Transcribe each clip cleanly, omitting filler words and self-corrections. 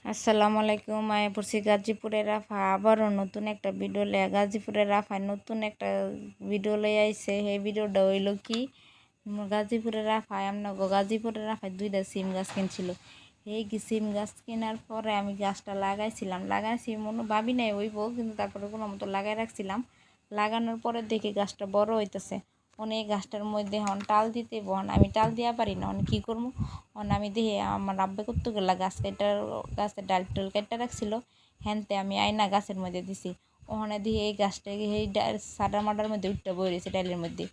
আসসালামু আলাইকুম। আয়া পড়ছি গাজীপুরের রাফা আবারও নতুন একটা ভিডিও লইয়া। গাজীপুরের রাফায় নতুন একটা ভিডিও লই আইছে। সেই ভিডিওটা হইল কি, গাজীপুরের রাফায় গাজীপুরের রাফায় দুইটা সিম গাছ কিনছিল। এই সিম গাছ কেনার পরে আমি গাছটা লাগাইছি মনে ভাবি নাই হইব, কিন্তু তারপরে কোনো মতো লাগাই রাখছিলাম। লাগানোর পরে দেখি গাছটা বড় হইতেছে। অনেক গাছটার মধ্যে হন টাল দিতে বন, আমি টাল দিয়া পারি না, অনেক কী করবো। আমি দেখি আমার আব্বা করতে গেলা গাছের ডাল টাল কেটে রাখছিল, হ্যানতে আমি আয়না গাছের মধ্যে দিছি। ওখানে দিয়ে এই গাছটা এই সাডা মাডার মধ্যে উঠটা বই রয়েছে, ডালের মধ্যে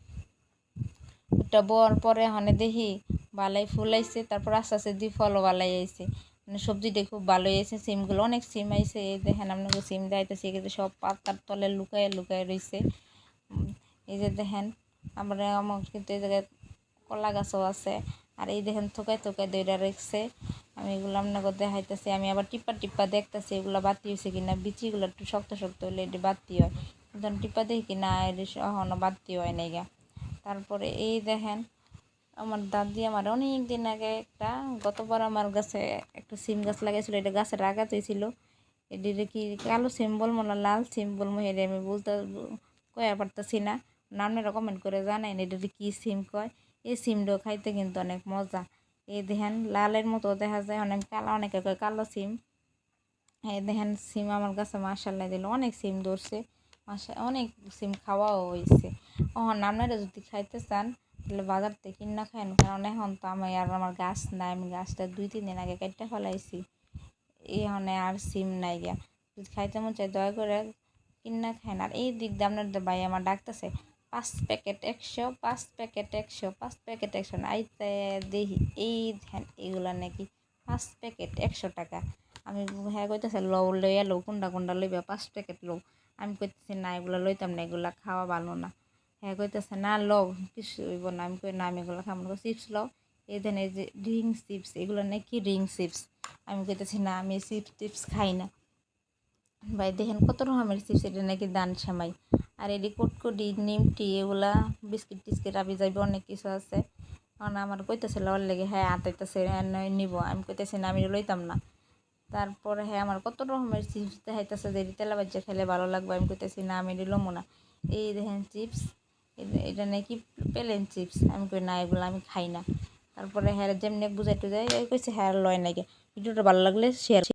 উঠটা বর পরে ওখানে দেখি বালাই ফুল আইছে। তারপর আস্তে আস্তে দিয়ে ফলও বালাই আইছে, মানে সবজিটা খুব ভালোই আইছে। সিমগুলো অনেক সিম আইছে। এই দেখেন আপনাকে সিম দেখাইতেছি, এগুলো সব পাতার তলে লুকায় লুকায় রয়েছে। এই যে দেখেন আমার কিন্তু এই জায়গায় কলা গাছও আছে। আর এই দেখেন থোকায় থোকায় দইরা রেখছে। আমি এগুলো আপনাকে দেখাইতেছি। আমি আবার টিপ্পা টিপ্পা দেখতেছি এগুলো বাতি হয়েছে কিনা। বিচিগুলো একটু শক্ত শক্ত হলে এটি বাতি হয়, কিন্তু টিপ্পা দেখি কিনা এটি এখনও বাতি হয় নাই গা। তারপরে এই দেখেন আমার দাদি আমার অনেক দিন আগে গতবার আমার গাছে একটা সিম গাছ লাগাইছিল। এটা গাছের আগাতে ছিল। এটির কি কালো সিম বলবো না লাল সিম বলবো, হেরে আমি বুঝতে কয়া পারতেছি না। আপনারা কমেন্ট করে জানাই এটা কি সিম কয়। এই সিমটাও খাইতে কিন্তু অনেক মজা। এই দেখেন লালের মতো দেখা যায়, অনেক কালো, অনেকে কয় কালো সিম। এই দেখেন সিম আমার কাছে মাশাআল্লাহ দিল, অনেক সিম ধরছে, অনেক সিম খাওয়াও হয়েছে। আপনারা যদি খাইতে চান তাহলে বাজার থেকে কিনা খাইন, কারণ এখন তো আমি আর আমার গাছ নাই। আমি গাছটা 2-3 দিন আগে কেটে ফেলাইছি। এখানে আর সিম নাই গিয়া। যদি খাইতে মন চাই দয়া করে কিনা খাইন। আর এই দিক দিয়ে আপনাদের ভাই আমার ডাকতেছে 5 প্যাকেট 100, 5 প্যাকেট 100, 5 প্যাকেট 100 না। আইতে দেখি এই ধ্যান এগুলা নাকি 5 প্যাকেট 100 টাকা। আমি হ্যাঁ কইতেছে লইয়া লও, কোনটা কোনটা লইবা, 5 প্যাকেট লও। আমি কইতেছি না এগুলো লইতাম না, এগুলা খাওয়া ভালো না। হ্যাঁ কইতেছে না লও, কিছু হইব না। আমি কই না আমি এগুলো খাবো না। চিপস লও। এই দেন এই যে রিং চিপস, এগুলো নাকি রিং চিপস। আমি কইতেছি না আমি চিপস টিপস খাই না। ভাই দেখেন কত রকমের চিপস, এটা নাকি দান সেমাই। আর এটি কুটকুটি নিমটি এগুলা বিস্কিট টিস্কিট আবি যাইবে অনেক কিছু আছে। কারণ আমার কইতেছে লওয়ার লেগে, হ্যাঁ আতাইতেছে নিব। আমি কইতেছি না আমি লইতাম না। তারপরে হ্যাঁ আমার কত রকমের চিপস দেখাইতেছে যে তেলা বাজ্যা খেলে ভালো লাগবে। আমি কইতেছি না আমি লমো না। এই দেখেন চিপস, এটা নাকি প্লেন চিপস। আমি কই না এগুলো আমি খাই না। তারপরে হ্যাঁ যেমনি বুঝাইতে যাই কইছে হ্যাঁ লয় নাকি। ভিডিওটা ভালো লাগলে শেয়ার।